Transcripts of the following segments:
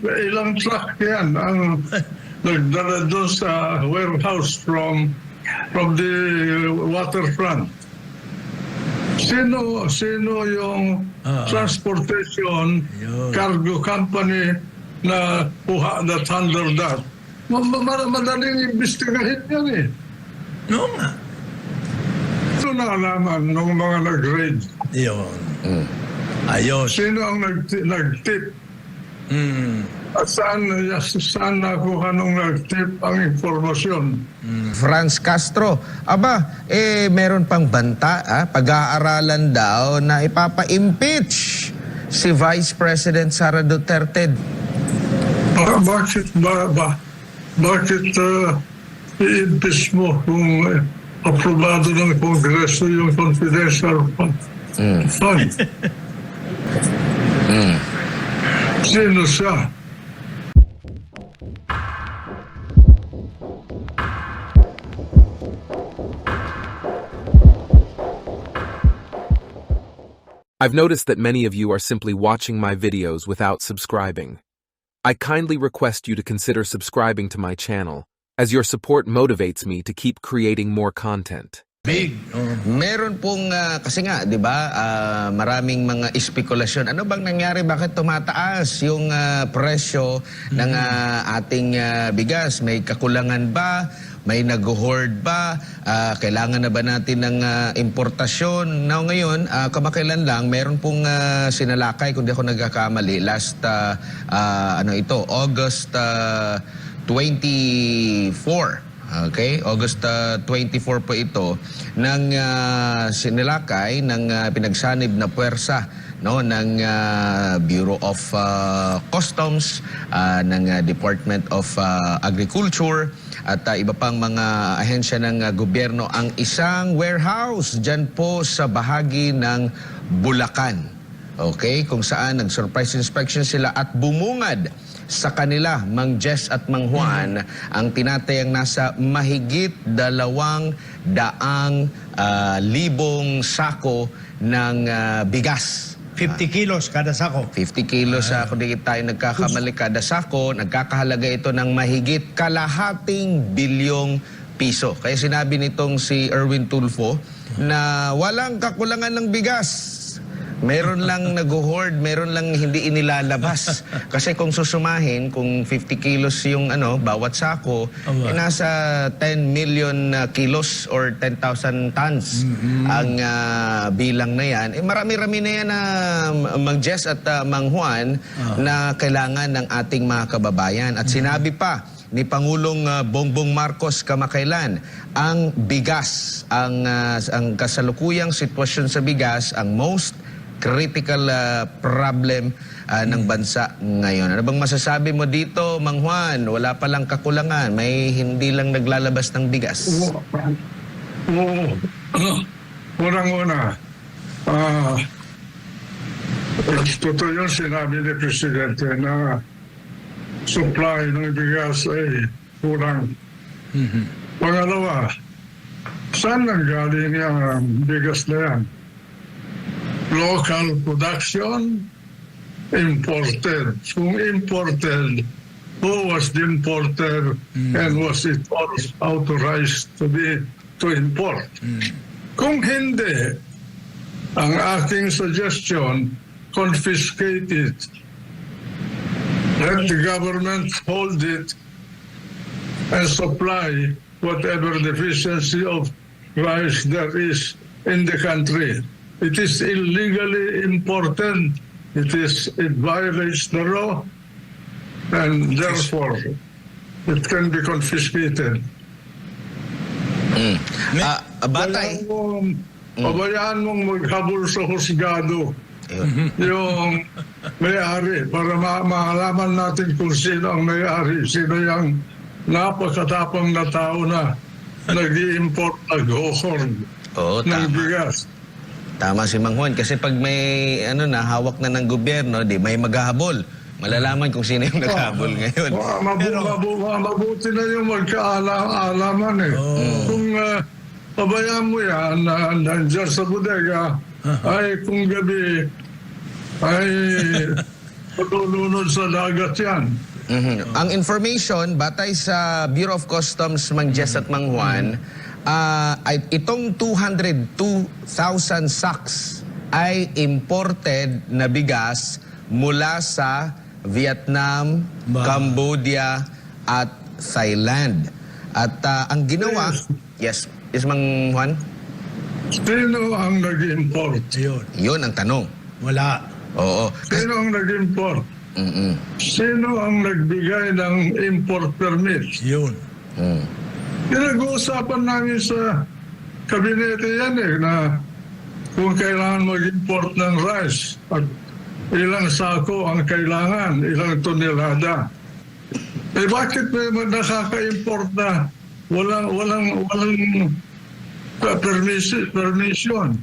ilang truck yan ang nagdala doon sa warehouse from the waterfront. Sino yung transportation cargo company na kuha that handle that? Madaling imbestigahin yan eh. No nga. Ito nalaman ng mga nag-raid. Yun. Ayos. Sino ang nag-tip? At saan nakuha nung nag-tip ang informasyon? Franz Castro, meron pang banta, pag-aaralan daw na ipapa-impeach si Vice President Sara Duterte. Bakit i-impeach mo kung aprobado ng Kongreso yung confidential fund? Sino siya? I've noticed that many of you are simply watching my videos without subscribing. I kindly request you to consider subscribing to my channel, as your support motivates me to keep creating more content. Big. Meron pong, kasi nga, di ba, maraming mga espekulasyon. Ano bang nangyari? Bakit tumataas yung presyo ng ating bigas? May kakulangan ba? May nag-hoard ba? Kailangan na ba natin ng importasyon? Now ngayon, kamakailan lang, meron pong sinalakay, kung di ako nagkakamali, last, August 24. Okay, August 24 po ito ng sinilakay ng pinagsanib na puwersa ng Bureau of Customs, ng Department of Agriculture at iba pang mga ahensya ng gobyerno ang isang warehouse dyan po sa bahagi ng Bulacan. Okay, kung saan nag-surprise inspection sila at bumungad sa kanila, Mang Jess at Mang Juan, ang tinatayang nasa mahigit 200,000 sako ng bigas. 50 kilos kada sako. 50 kilos, kung di tayo nagkakamali kada sako, nagkakahalaga ito ng mahigit ₱250 bilyon. Kaya sinabi nitong si Erwin Tulfo na walang kakulangan ng bigas. Meron lang nag-hoard, meron lang hindi inilalabas. Kasi kung susumahin, kung 50 kilos yung bawat sako, nasa 10 million kilos or 10,000 tons ang bilang na yan. Marami-rami na yan Mang Jess at Mang Juan na kailangan ng ating mga kababayan. At sinabi pa ni Pangulong Bongbong Marcos kamakailan, ang bigas, ang kasalukuyang sitwasyon sa bigas, ang most critical problem ng bansa ngayon. Ano bang masasabi mo dito, Mang Juan? Wala palang kakulangan, may hindi lang naglalabas ng bigas. Unang-una, totoo yung sinabi ni Presidente na supply ng bigas ay kurang. Pangalawa, saan nanggaling yung bigas na yan? Local production, imported. Kung imported, who was the importer and was it authorized to import? Kung hindi, ang aking suggestion, confiscate it. Let the government hold it and supply whatever deficiency of rice there is in the country. It is illegally imported. It violates the law, and therefore it can be confiscated. Batay. Pabayaan mong maghabol sa husgado yung may-ari para maalaman natin kung sino ang may-ari, sino yung napakatapang na tao na nag-i-import, nag-hoard ng bigas. Tama si Mang Juan, kasi pag may hawak na ng gobyerno, may maghahabol. Malalaman kung sino yung naghahabol ngayon. Mabuti na yung magkaalaman eh. Kung pabayaan mo yan, nandiyan sa bodega, ay kung gabi, ay Tulunod sa dagat yan. Ang information, batay sa Bureau of Customs, Mang Jess at Mang Juan, ay itong 202,000 sacks ay imported na bigas mula sa Vietnam, Cambodia at Thailand. At ang ginawa, yes, Mang Juan? Sino ang nag-import? Yun. Yun ang tanong. Wala. Oo. Sino ang nag-import? Sino ang nagbigay ng import permit? Yun. Pinag-uusapan namin sa kabinete yan na kung kailangan mag-import ng rice at ilang sako ang kailangan, ilang tonelada. Eh bakit may nakaka-import na walang permission?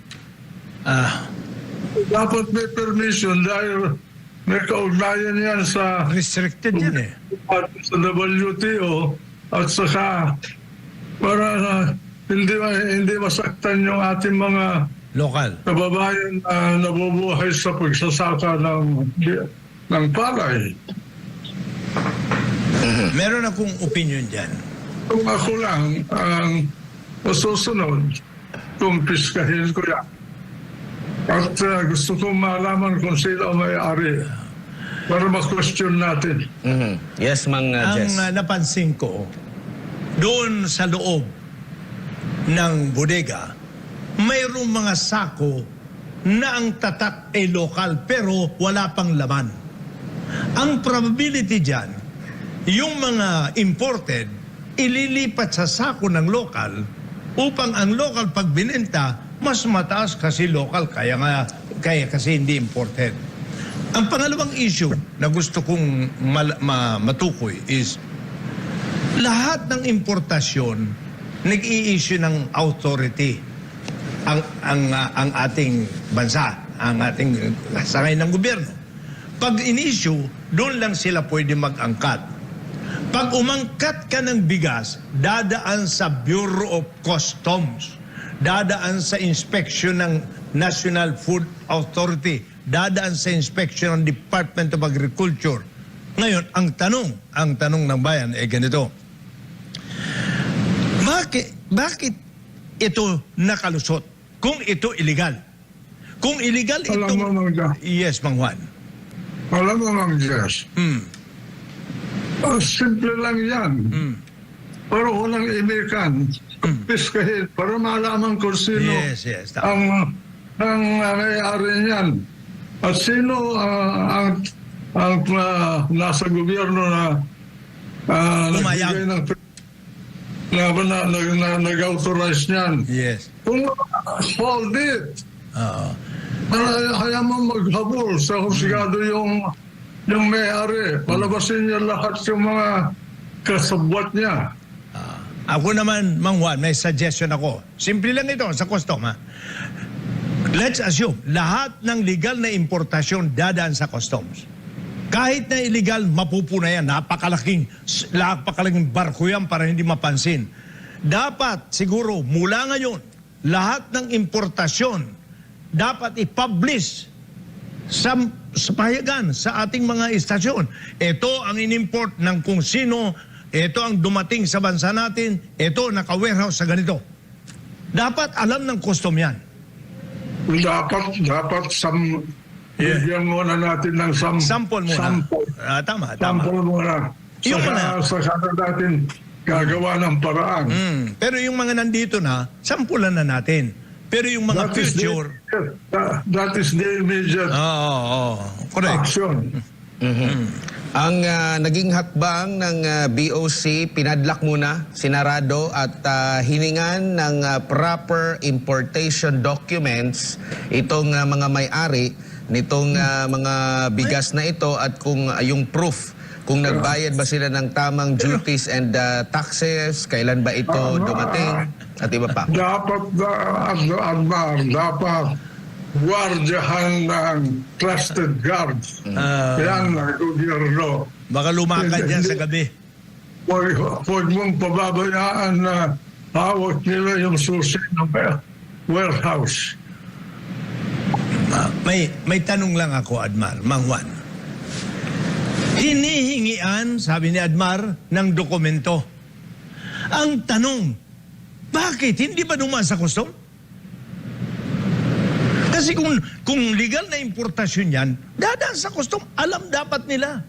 Dapat may permission dahil may kaugnayan yan sa Restricted yan eh. sa WTO at saka para hindi masaktan yung ating mga Lokal. kababayan na nabubuhay sa pagsasaka ng palay. Meron akong opinion dyan. Kung ako lang ang masusunod, kumpiskahin ko yan. At gusto kong malaman kung sino ang may-ari para ma-question natin. Yes, Mang Jess. Ang napansin ko, doon sa loob ng bodega, mayroong mga sako na ang tatak ay lokal pero wala pang laman. Ang probability dyan, yung mga imported, ililipat sa sako ng lokal upang ang lokal pag binenta, mas mataas kasi lokal, kaya kasi hindi imported. Ang pangalawang issue na gusto kong matukoy is lahat ng importasyon nag-i-issue ng authority ang ating bansa, ang ating sangay ng gobyerno. Pag in-issue, doon lang sila pwede mag-angkat. Pag umangkat ka ng bigas, dadaan sa Bureau of Customs, dadaan sa inspection ng National Food Authority, dadaan sa inspection ng Department of Agriculture. Ngayon, ang tanong ng bayan ay ganito. Bakit ito nakalusot? Kung ito illegal. Kung illegal ito... Alam mo, Mang Jess. Yes, Mang Juan. Alam mo, Mang Jess. Simple lang yan. Pero walang imikan. Piskahin para malaman kung sino Yes, tama. ang may-ari niyan. At sino ang nasa gobyerno na Umayag. nagbigay ng nag-authorize niyan. Yes. Kung hold it, Oo. kaya mo maghabol sa husgado yung may-ari. Palabasin niya lahat yung mga kasabwat niya. Ako naman, Mang Juan, may suggestion ako. Simple lang ito sa custom, ha? Let's assume, lahat ng legal na importasyon dadaan sa customs. Kahit na illegal, mapupuna yan. Napakalaking barko yan para hindi mapansin. Dapat, siguro, mula ngayon, lahat ng importasyon dapat i-publish sa pahayagan sa ating mga istasyon. Ito ang in-import ng kung sino, ito ang dumating sa bansa natin, ito naka-warehouse sa ganito. Dapat alam ng custom yan. Dapat bigyan muna natin ng Sample muna. Tama. Sample muna. Yung Saka natin gagawa ng paraan. Pero yung mga nandito na, sampulan na natin. Pero yung mga future... That is the immediate Correct. action. Ang naging hakbang ng BOC, pinadlak muna, sinarado at hiningan ng proper importation documents itong mga may-ari nitong mga bigas na ito at kung yung proof kung nagbayad ba sila ng tamang duties and taxes, kailan ba ito dumating at iba pa. Dapat guardiyahan ng trusted guards. Yan ang gobyerno. Baka lumakad yan sa gabi. Huwag mong pababayaan na hawak nila yung susi ng warehouse. May tanong lang ako, Admar, Mang Juan. hinihingian, sabi ni Admar, ng dokumento. Ang tanong, bakit hindi ba dumaan sa custom? Kasi kung legal na importasyon yan, dadaan sa custom, alam dapat nila.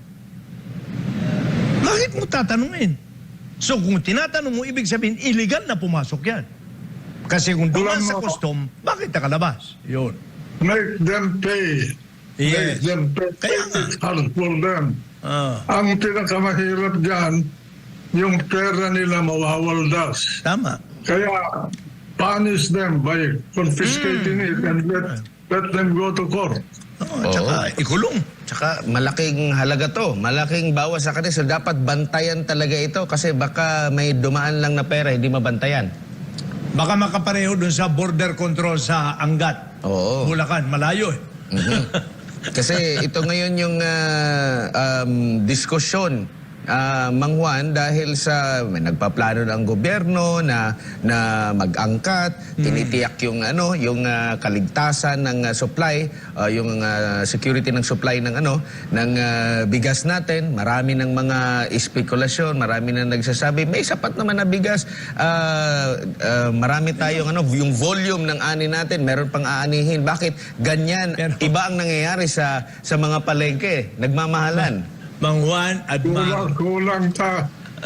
Bakit mo tatanungin? So kung tinatanong mo, ibig sabihin, illegal na pumasok yan. Kasi kung dumaan sa custom, bakit nakalabas? Yun. Make them pay. Yes. Make them pay. Kaya nga. It's hard for them. Ah, Ang pinakamahirap dyan, yung pera nila mawawaldas. tama. Kaya punish them by confiscating it and let them go to court. Oh, tsaka ikulong. Tsaka malaking halaga to, malaking bawas sa kanila. So dapat bantayan talaga ito kasi baka may dumaan lang na pera, hindi mabantayan. Baka makapareho dun sa border control sa Angat. Oo. Bulacan, malayo eh. Kasi ito ngayon yung diskusyon, Mang Juan, dahil sa may nagpaplano ng gobyerno na mag-angkat, tinitiyak yung yung kaligtasan ng supply, yung security ng supply ng ng bigas natin. Marami ng mga espekulasyon, marami na nagsasabi may sapat naman na bigas. Marami tayong yung volume ng ani natin, meron pang aanihin. Bakit ganyan? Iba ang nangyayari sa mga palengke, nagmamahalan. Mang Juan, Admar.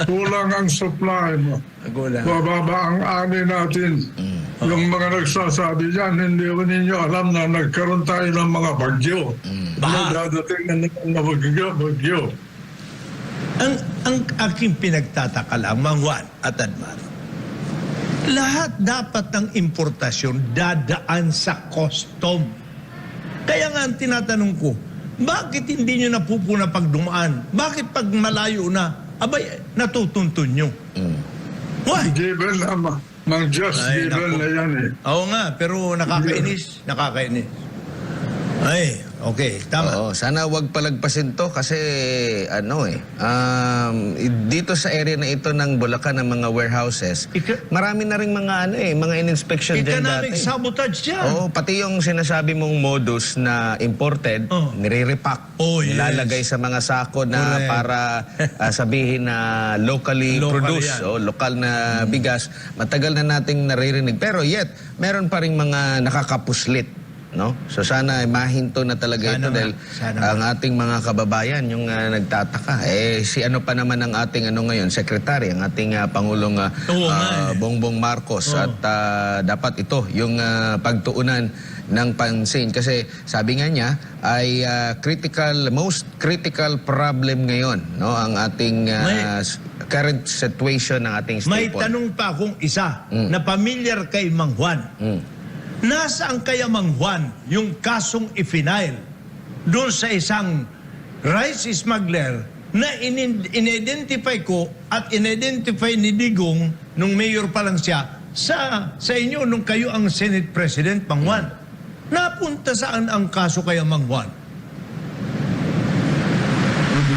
Kulang ang supply mo. Kulang. Bababa ang ani natin. Yung mga nagsasabi dyan, hindi ko ninyo alam na nagkaroon tayo ng mga bagyo. Dadating na naman na bagyo. Ang aking pinagtataka lang, Mang Juan at Admar, lahat dapat ng importasyon dadaan sa custom. Kaya nga ang tinatanong ko, bakit hindi nyo napupuna pag dumaan? Bakit pag malayo na, abay, natutuntun nyo? Why? Given naman. Mang just Ay, given naku. na yan eh. Oo nga, pero nakakainis. Nakakainis. Ay, okay, tama. Oo, sana wag palagpasin to kasi dito sa area na ito ng Bulacan ng mga warehouses, marami na ring mga mga in-inspection dyan Economic dati. sabotage yan. Oo, pati yung sinasabi mong modus na imported, nire-repack, Oh, yes. nilalagay sa mga sako na Correct. para sabihin na locally Local produced, yan. o lokal na bigas. Matagal na nating naririnig. Pero yet, meron pa ring mga nakakapuslit. No? So sana mahinto na talaga ito dahil ang ating mga kababayan yung nagtataka. Si ano pa naman ang ating ngayon, sekretary, ang ating Pangulong Bongbong Marcos at dapat ito yung pagtuunan ng pansin kasi sabi nga niya ay most critical problem ngayon, no, ang ating current situation ng ating staple. May tanong pa akong isa na familiar kay Mang Juan. Nasaan kaya, Mang Juan, yung kasong i-file doon sa isang rice smuggler na in-identify ko at in-identify ni Digong nung mayor pa lang siya sa inyo nung kayo ang Senate President, Mang Juan? Napunta saan ang kaso kaya, Mang Juan?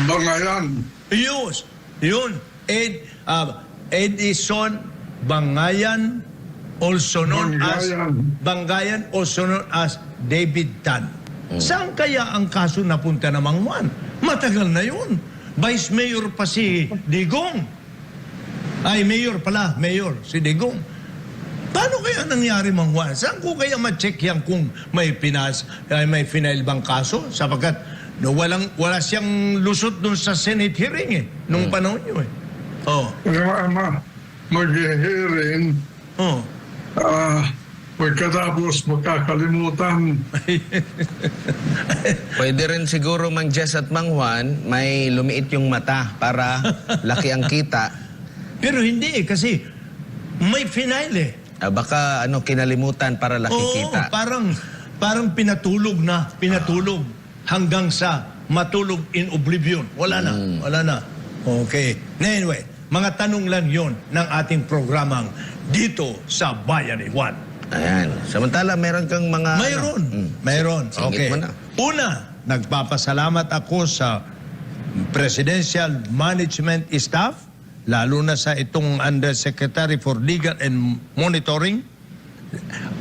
Bangayan. Yun. Edison Bangayan, also known as Bangayan, also known as David Tan. Saan kaya ang kaso napunta na, Mang Juan? Matagal na yun. Vice Mayor pa si Digong. Ay, Mayor pala. Mayor, si Digong. Paano kaya nangyari, Mang Juan? Saan ko kaya ma-check yan kung may final bang kaso? Sapagkat wala siyang lusot dun sa Senate hearing nung panahon nyo Mag-hearing. Pagkatapos magkakalimutan. Pwede rin siguro Mang Jess at Mang Juan, may lumiit yung mata para laki ang kita. Pero hindi kasi may final Baka kinalimutan para laki kita. Parang pinatulog hanggang sa matulog in oblivion. Wala na. Okay. Anyway, mga tanong lang yon ng ating programang dito sa Bayan ni Juan. Ayan. Samantala, meron kang mga... Mayroon. Okay. Singit mo na. Una, nagpapasalamat ako sa Presidential Management Staff, lalo na sa itong Undersecretary for Legal and Monitoring,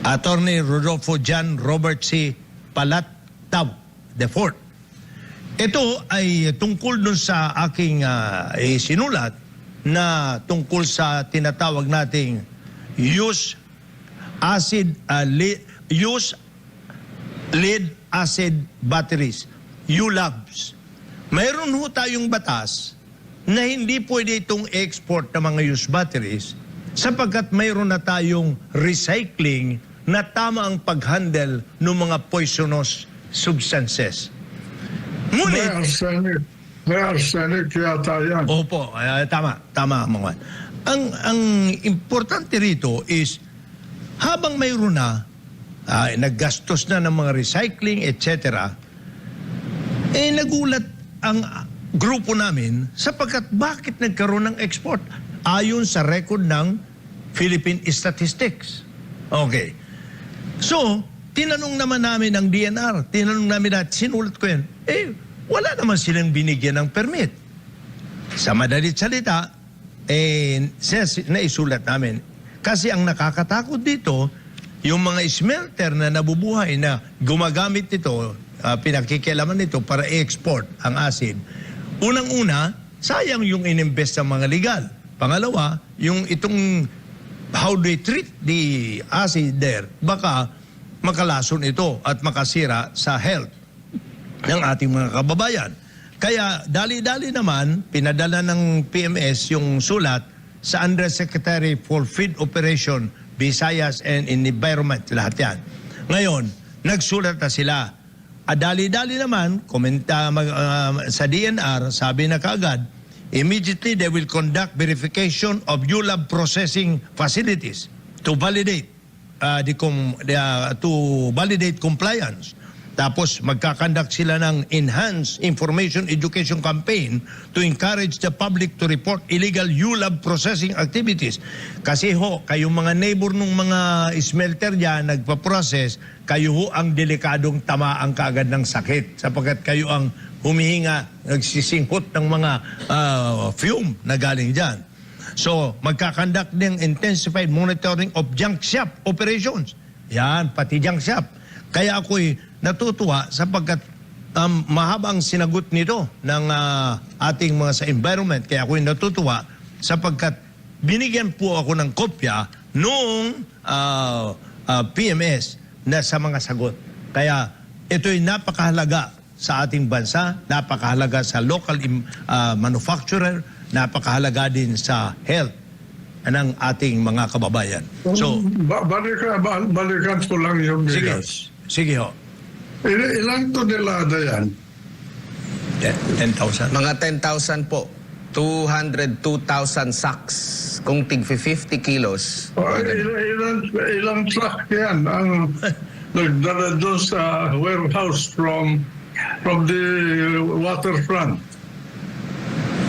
Attorney Rodolfo Jan Robert C. Palataw IV. Ito ay tungkol dun sa aking sinulat na tungkol sa tinatawag nating use lead acid batteries, ULABs. Mayroon ho tayong batas na hindi pwede itong export ng mga used batteries sapagkat mayroon na tayong recycling na tama ang pag-handle ng mga poisonous substances. May Ngunit, arsenic yata yan. opo, tama mga. Ang importante rito is habang mayroon na naggastos na ng mga recycling, etc., nagulat ang grupo namin sapagkat bakit nagkaroon ng export ayon sa record ng Philippine Statistics. Okay. So, tinanong naman namin ang DNR, tinanong namin at sinulat ko yan, wala naman silang binigyan ng permit. Sa madalit salita, naisulat namin. Kasi ang nakakatakot dito, yung mga smelter na nabubuhay na gumagamit nito, pinakikialaman nito para i-export ang acid. Unang-una, sayang yung ininvest ng mga legal. Pangalawa, yung itong how they treat the acid there, baka makalason ito at makasira sa health ng ating mga kababayan. Kaya dali-dali naman, pinadala ng PMS yung sulat sa Undersecretary for Feed Operation, Visayas and Environment, lahat yan. Ngayon, nagsulat na sila. Dali-dali naman, komenta sa DNR, sabi na kaagad, immediately they will conduct verification of ULAB processing facilities to validate validate compliance. Tapos magkakandak sila ng enhanced information education campaign to encourage the public to report illegal ULAB processing activities. Kasi ho, kayong mga neighbor ng mga smelter dyan, nagpa-process, kayo ho ang delikadong tamaan kaagad ng sakit sapagkat kayo ang humihinga, nagsisingkot ng mga fume na galing dyan. So, magkakandak ng intensified monitoring of junk shop operations. Yan, pati junk shop. Kaya ako'y natutuwa sapagkat mahabang sinagot nito ng ating mga sa environment. Kaya ako'y natutuwa sapagkat binigyan po ako ng kopya noong PMS na sa mga sagot. Kaya ito'y napakahalaga sa ating bansa, napakahalaga sa local manufacturer, napakahalaga din sa health ng ating mga kababayan. So, Balikan ko lang yung sige. bigas. Sige ho. Ilang tonelada yan? 10,000. Mga 10,000 po. 202,000 sacks. Kung tig 50 kilos. Ilang truck yan ang nagdala doon sa warehouse from the waterfront?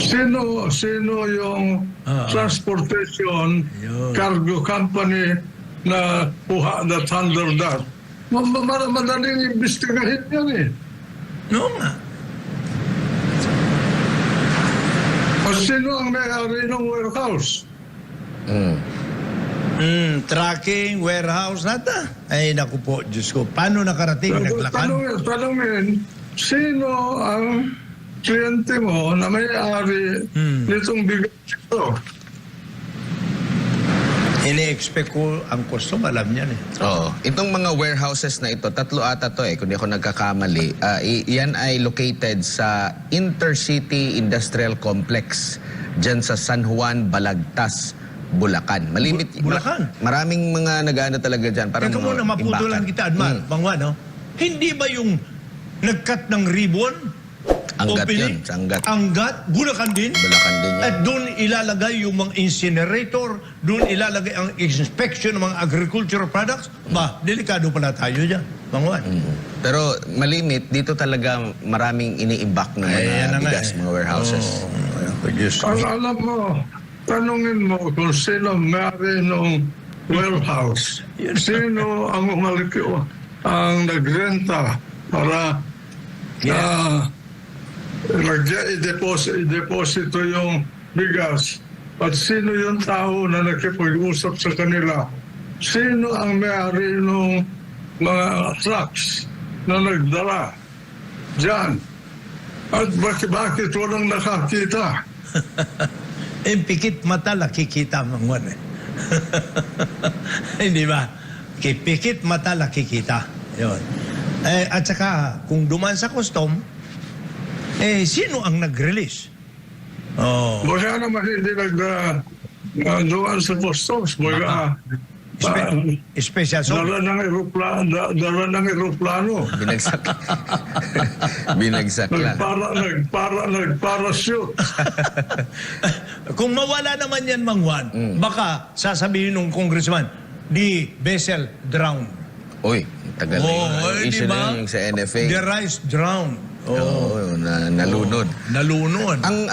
Sino yung transportation cargo company na puha na thunder that? Madaling imbestigahin yan eh. No nga. O sino ang may-ari ng warehouse? Tracking, warehouse, nata. Ay, naku po, Diyos ko. Paano nakarating? Naglakad? Tanungin, sino ang kliyente mo na may-ari nitong bigas ito? Ini-expect ko ang custom, alam niyan eh. Oo. Itong mga warehouses na ito, 3 ata to kung di ako nagkakamali. Yan ay located sa Intercity Industrial Complex dyan sa San Juan, Balagtas, Bulacan. Malimit. Bulacan? Maraming mga nag-ano talaga dyan. Parang Teka muna, maputulan kita, Admar. Bangwa, no? Hindi ba yung nag-cut ng ribbon? Anggat opening, yun, sa Anggat. Anggat, Bulacan din. Bulacan din yan. At doon ilalagay yung mga incinerator, doon ilalagay ang inspection ng mga agricultural products. Ba, delikado pala tayo dyan. Bangwa. Pero malimit, dito talaga maraming iniimbak na mga bigas, mga warehouses. Alam mo, tanungin mo kung sino may-ari ng warehouse. Sino ang ang nagrenta para i-deposito yung bigas. At sino yung tao na nakipag-usap sa kanila? Sino ang may-ari ng mga trucks na nagdala dyan? At bakit walang nakakita? Pikit mata nakikita, Mangwan. Hindi ba? Pikit mata nakikita. Yun. At saka, kung duman sa custom, sino ang nag-release? Oh. Baka naman hindi doon sa customs. Baka Special dala ng eroplano. Binagsak. Binagsak lang. Nagparachute. Kung mawala naman yan, Mangwan, baka sasabihin ng congressman, the vessel drowned. Uy, tagal na yung issue diba? na yun yung sa NFA. The rice drowned. Oo, nalunod. Nalunod. Ang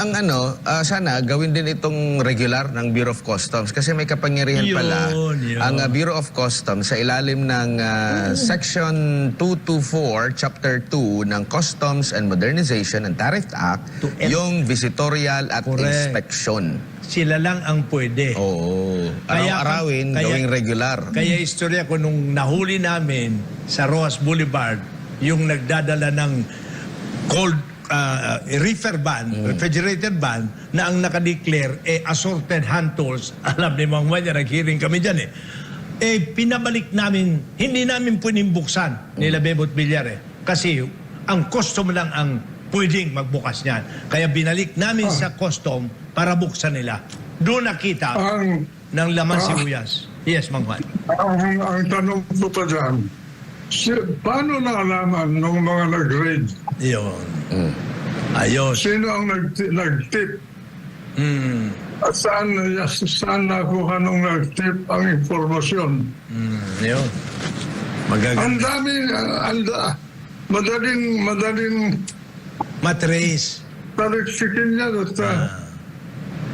sana gawin din itong regular ng Bureau of Customs kasi may kapangyarihan pala Yun. ang Bureau of Customs sa ilalim ng Section 224, Chapter 2 ng Customs and Modernization and Tariff Act, yung visitorial at Correct. inspection. Sila lang ang pwede. Oo. Araw-arawin, gawing regular. Kaya istorya ko nung nahuli namin sa Rojas Boulevard, yung nagdadala ng cold reefer van, refrigerated van, na ang nakadeclare assorted hand tools. Alam ni Mang Manya, nag-hearing kami dyan pinabalik namin, hindi namin pwedeng buksan nila Bebot Villar kasi ang custom lang ang pwedeng magbukas niyan. Kaya binalik namin sa custom para buksan nila. Doon nakita ng laman sibuyas. Yes, Mang Juan. Ang tanong ko pa dyan, paano naalaman ng mga nag-raid? Yun. Ayos. Sino ang nag-tip? At saan nakuha nung nag-tip ang informasyon? Yun. Magaganda. Ang dami, madaling Matrace. taliksikin niya at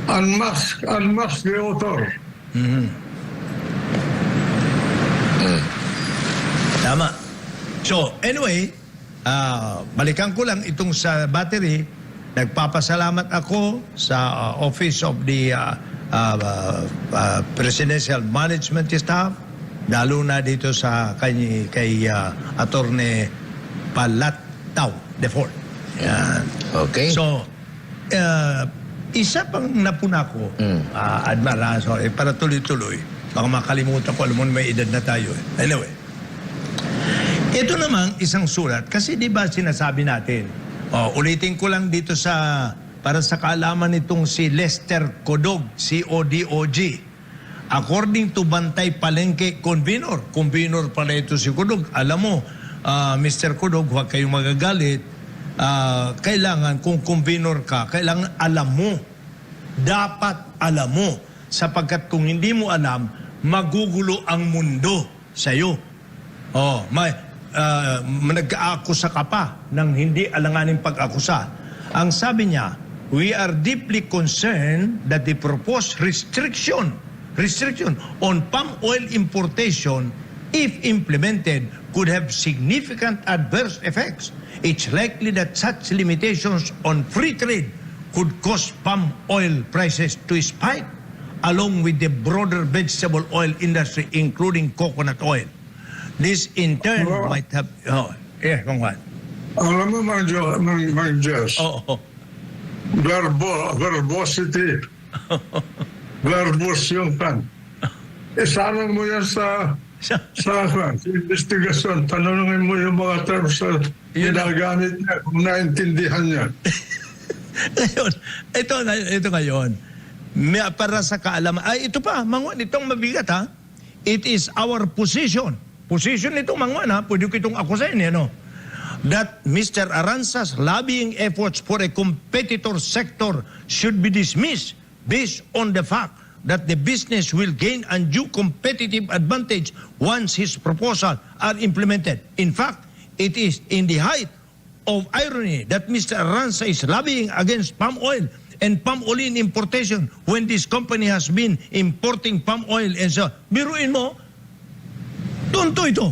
unmask the author. Tama. So, anyway, balikan ko lang itong sa battery. Nagpapasalamat ako sa Office of the Presidential Management Staff, lalo na dito sa kay Attorney Palataw IV. Yan. Okay. So, isa pang napuna ko, Admiral, sorry, para tuloy-tuloy. Baka makalimutan ko, alam mo, may edad na tayo. Anyway, ito namang isang sulat, kasi di ba sinasabi natin, ulitin ko lang dito para sa kaalaman nitong si Lester Codog, CODOG. According to Bantay Palengke convenor pala ito si Codog. Alam mo, Mr. Codog, huwag kayong magagalit. Kailangan, kung convenor ka, kailangan alam mo. Dapat alam mo. Sapagkat kung hindi mo alam, magugulo ang mundo sa'yo. Nag-aakusa ka pa ng hindi alanganing pag-akusa. Ang sabi niya, we are deeply concerned that the proposed restriction on palm oil importation, if implemented, could have significant adverse effects. It's likely that such limitations on free trade could cause palm oil prices to spike, along with the broader vegetable oil industry, including coconut oil. This in turn might have... Kung Juan. Alam mo, Mang Jess, verbosity, verbose yung kan. Isama mo yan sa investigasyon. Tanongin mo yung mga terms na ginagamit niya, kung naintindihan niya. Ngayon, ito ngayon. Para sa kaalaman. Ito pa, Mangwan, itong mabigat ha. It is our position. Position nito, Mangwan ha. Pwede ko itong akusahin, that Mr. Aranza's lobbying efforts for a competitor sector should be dismissed based on the fact that the business will gain undue competitive advantage once his proposals are implemented. In fact, it is in the height of irony that Mr. Aranza is lobbying against palm oil and palm oil importation when this company has been importing palm oil. And so, biruin mo, tunto ito.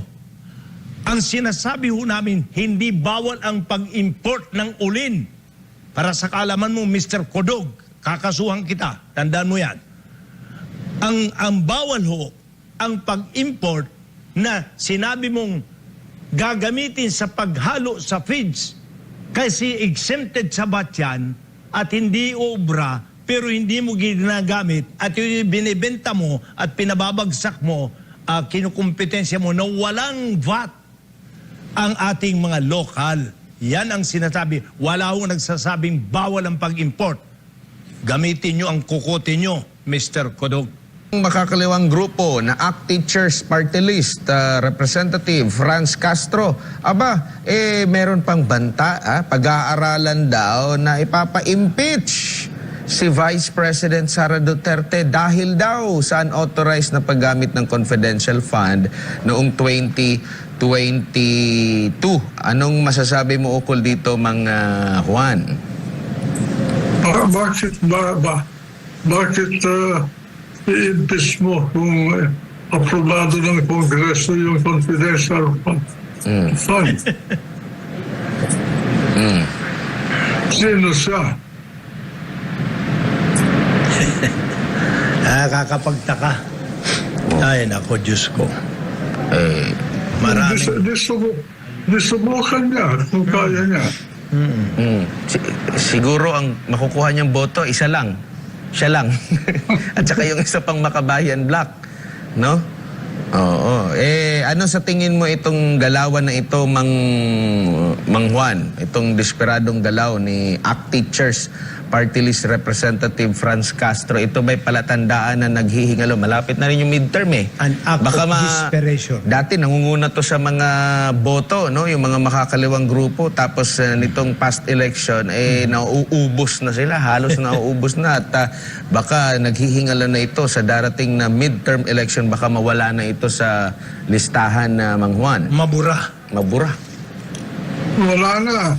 Ang sinasabi ho namin, hindi bawal ang pag-import ng ulin. Para sa kaalaman mo, Mr. Codog, kakasuhan kita. Tandaan mo yan. Ang bawal ho, ang pag-import na sinabi mong gagamitin sa paghalo sa feeds Kasi exempted sa VAT yan at hindi obra, pero hindi mo ginagamit at yung binibenta mo at pinababagsak mo, kinukumpetensya mo na walang VAT ang ating mga lokal. Yan ang sinasabi. Wala akong nagsasabing bawal ang pag-import. Gamitin nyo ang kukote nyo, Mr. Kodog. Makakaliwang grupo na ACT Teachers Party List, Representative Franz Castro. Aba, meron pang banta, pag-aaralan daw na ipapa-impeach si Vice President Sara Duterte dahil daw sa unauthorized na paggamit ng confidential fund noong 2022. Anong masasabi mo ukol dito, Mang Juan? Bakit i-impeach mo kung aprobado ng Kongreso yung confidential fund? Sino siya? Nakakapagtaka. Ay, nako, Diyos ko. Maraming... Disubukan niya kung kaya niya. Siguro ang makukuha niyang boto, isa lang. Siya lang. At saka yung isa pang Makabayan Black. No? Oo. Ano sa tingin mo itong galawan na ito, Mang Juan? Itong desperadong galaw ni ACT Teachers Party List Representative Franz Castro. Ito ba'y palatandaan na naghihingalo? Malapit na rin yung midterm An act of desperation. Dati nangunguna to sa mga boto, no? Yung mga makakaliwang grupo. Tapos nitong past election, nauubos na sila. Halos nauubos na. At baka naghihingalo na ito sa darating na midterm election. Baka mawala na ito sa listahan na Mang Juan. Mabura. Mabura. Wala na.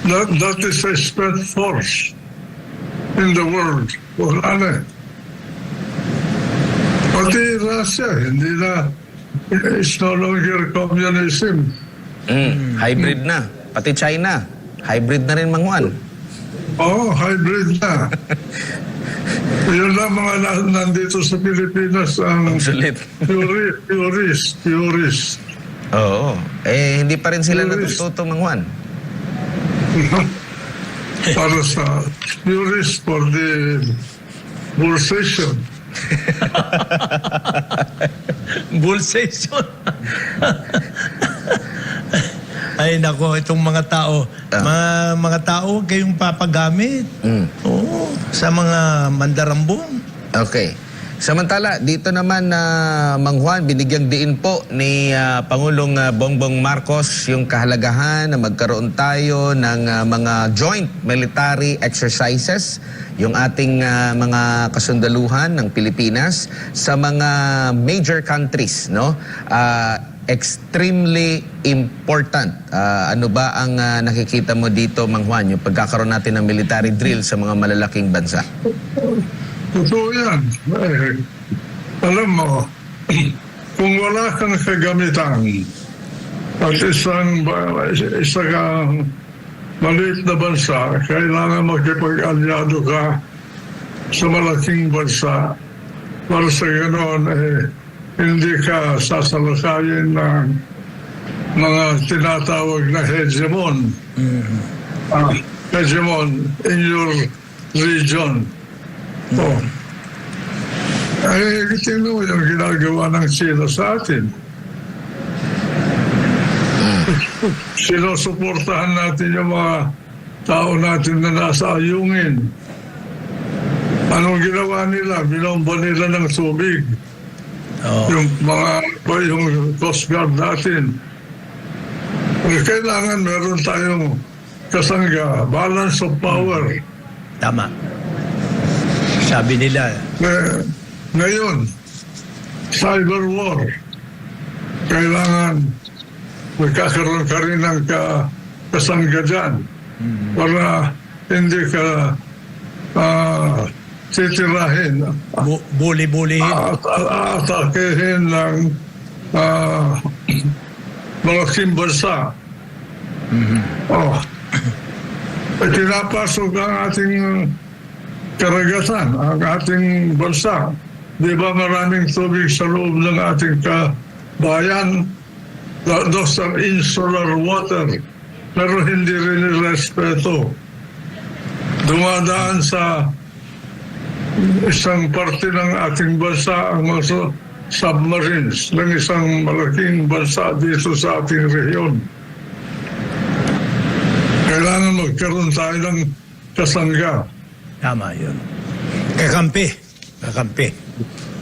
That is a spent force in the world. Wala na. Pati Russia, hindi na, it's no longer communism. Hybrid na. Pati China. Hybrid na rin, Mang Juan. Hybrid na. Yun lang mga nandito sa Pilipinas ang Obsolete. purist. Oo. Hindi pa rin sila natututo, Mang Juan. Para sa purist for the bullsation. Bullsation. Ay nako, itong mga tao, mga tao, huwag kayong papagamit. Oo, sa mga mandarambong. Okay. Samantala, dito naman na Mang Juan, binigyang diin po ni Pangulong Bongbong Marcos yung kahalagahan na magkaroon tayo ng mga joint military exercises, yung ating mga kasundaluhan ng Pilipinas sa mga major countries, no? Extremely important. Ano ba ang nakikita mo dito, Mang Juan, yung pagkakaroon natin ng military drill sa mga malalaking bansa? Totoo yan. Alam mo, kung wala kang kagamitan at isang maliit na bansa, kailangan makipag-alyado ka sa malaking bansa para sa ganoon, hindi ka sasalakayin ng mga tinatawag na hegemon. Hegemon in your region. Tingnan mo yung ginagawa ng China sa atin. Sinusuportahan natin yung mga tao natin na nasa ayungin. Anong ginawa nila? Binomba nila ng tubig. Yung Coast Guard natin. Kailangan meron tayong kasangga, balance of power. Tama. Sabi nila. Ngayon, cyber war. Kailangan magkakaroon ka rin ng kasangga dyan para hindi ka titirahin. Buli-bulihin. Atakehin ng malaking bansa. Pinapasok ang ating karagatan, ang ating bansa. Di ba maraming tubig sa loob ng ating bayan? Those are insular water. Pero hindi rin respeto. Dumadaan sa isang parte ng ating bansa ang mga submarines ng isang malaking bansa dito sa ating rehiyon. Kailangan magkaroon tayo ng kasangga. Tama yun. Kakampi. Kakampi.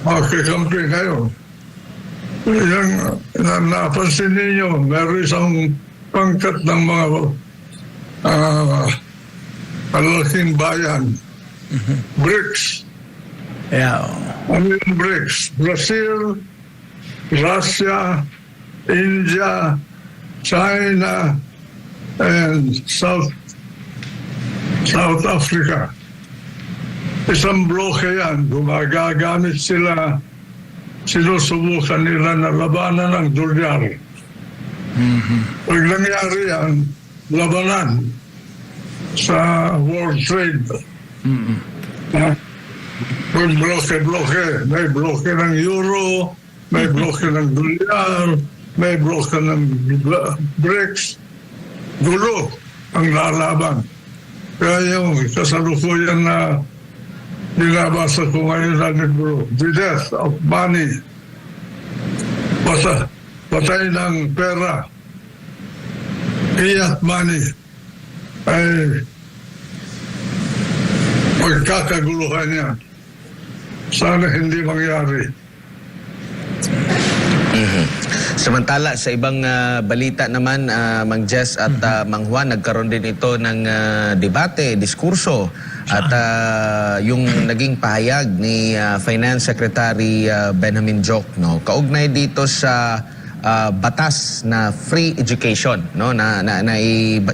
Makikampi kayo. Yung napansin ninyo, meron isang pangkat ng mga malaking bayan. BRICS. Yeah. Ano yung BRICS? Brazil, Russia, India, China, and South Africa. Isang bloke yan. Gumagagamit sila, sinusubukan nila na labanan ng dolyar. Pag nangyari yan, labanan sa world trade. May bloke. May bloke ng euro, may bloke ng dolyar, may bloke ng BRICS. Gulo ang lalaban. Kaya yung kasalukuyan na nilabasa ko ngayon sa libro, the death of money, patay ng pera, fiat money, ay magkakaguluhan niya. Sana hindi mangyari. Samantala, sa ibang balita naman, Mang Jess at Mang Juan, nagkaroon din ito ng debate, diskurso at yung naging pahayag ni Finance Secretary Benjamin Jokno kaugnay dito sa batas na free education, no,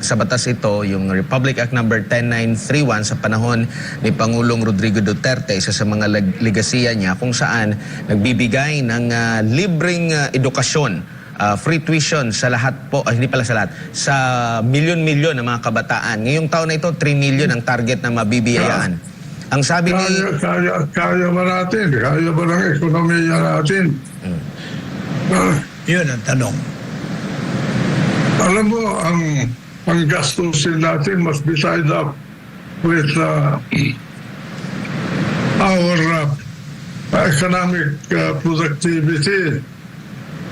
sa batas ito yung Republic Act number 10931 sa panahon ni Pangulong Rodrigo Duterte, isa sa mga legasiya niya kung saan nagbibigay ng libreng edukasyon, free tuition sa lahat po, hindi pala sa lahat, sa milyon-milyon ng mga kabataan. Ngayong taon na ito 3 million ang target na mabibiyayaan. Ang sabi ni kaya ba natin? Kaya ba ng ekonomiya natin? Yun ang tanong. Alam mo, ang gastusin natin must be tied up with our economic productivity.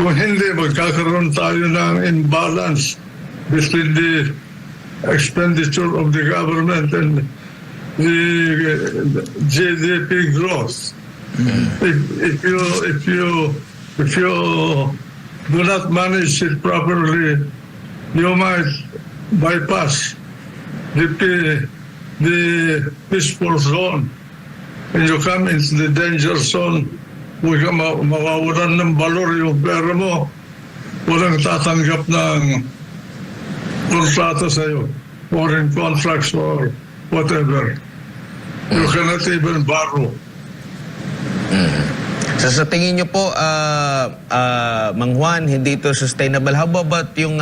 Kung hindi, magkakaroon tayo ng imbalance between the expenditure of the government and the GDP growth. If you do not manage it properly, you might bypass the peaceful zone. When you come into the danger zone, mawawalan ng valor yung pera mo. Walang tatanggap ng kontrata sa'yo, foreign contracts or whatever. You cannot even borrow. So, sa tingin nyo po, Mang Juan, hindi ito sustainable. How about yung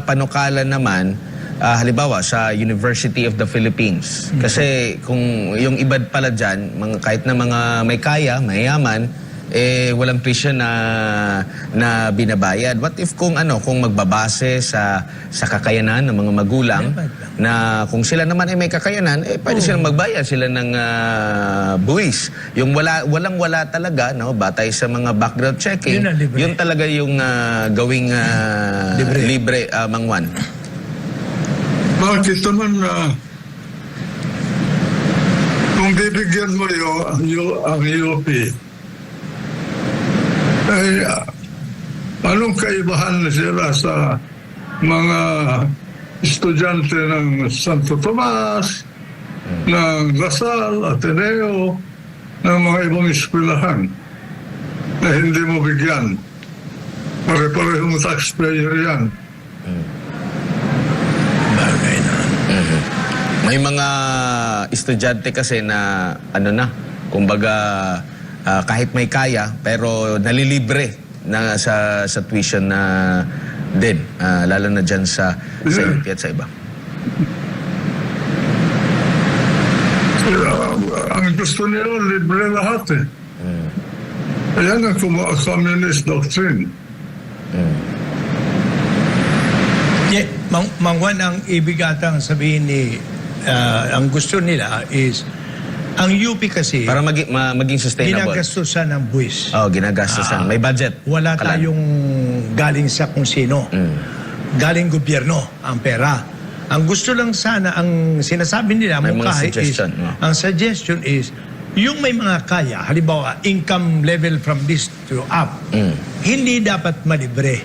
panukala naman, halimbawa sa University of the Philippines? Kasi kung yung iba pala dyan, kahit na mga may kaya, mayaman, walang tuition na binabayad. What if kung magbabase sa kakayanan ng mga magulang, na kung sila naman ay may kakayanan, pwede silang magbayad sila ng buwis. Yung walang-wala talaga, no, batay sa mga background checking, yun talaga yung gawing libre, Mang Juan. Bakit naman kung bibigyan mo ang UP, ay anong kaibahan sila sa mga estudyante ng Santo Tomas, ng Lasal, Ateneo, ng mga ibang eskwelahan na hindi mo bigyan? Pare-parehong taxpayer yan. Bagay na. May mga estudyante kasi na kumbaga kahit may kaya pero nalilibre na sa tuition na din, lalo na dyan sa UP at sa iba. Ang gusto nila libre lahat Ayan ang communist doctrine. Yeah, Mang Juan, ang ibig atang sabihin ni, ang gusto nila is, ang UP kasi, Para maging sustainable. ginagastusan ng buwis. Oh, ginagastusan. May budget. Wala Kalan. tayong galing sa kung sino. Galing gobyerno ang pera. Ang gusto lang sana, ang sinasabi nila, May mga mungkahi suggestion, is, no? ang suggestion is, yung may mga kaya, halimbawa, income level from this to up, hindi dapat malibre.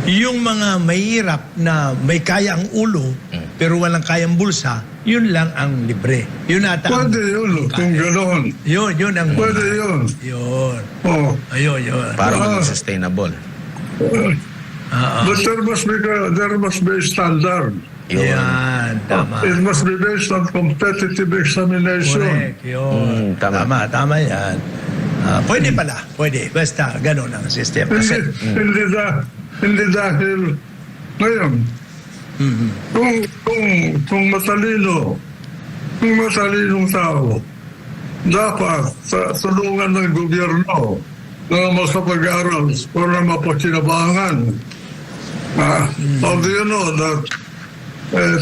Yung mga mahirap na may kaya ang ulo, pero walang kayang bulsa, yun lang ang libre. Yun ata ang Pwede yun, kung mungkahi. gano'n. Yun ang... Pwede yun. Yun. Oh. Ayun. Para maging sustainable. But there must be a standard. Yan, tama. It must be based on competitive examination. Correct, yun. Tama. Tama yan. Pwede pala, pwede. Basta ganun ang system. Kasi, Hindi dahil ngayon, kung matalinong tao, dapat sa tulungan ng gobyerno na makapag-aral para mapakinabangan. How do you know that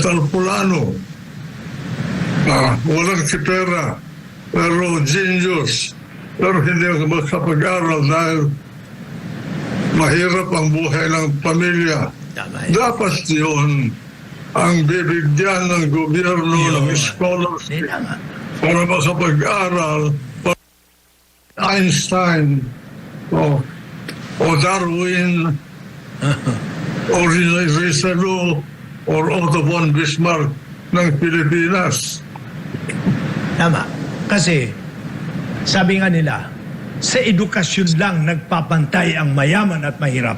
Talpulano, walang sipera, pero genius, pero hindi makapag-aral dahil mahirap ang buhay ng pamilya. tama yan. Dapat yun ang bibigyan ng gobyerno ng Yun. scholarship Tama. para makapag-aral. Einstein o Darwin o Rizalo o Otto von Bismarck ng Pilipinas. Tama. Kasi, sabi nga nila, sa edukasyon lang nagpapantay ang mayaman at mahirap.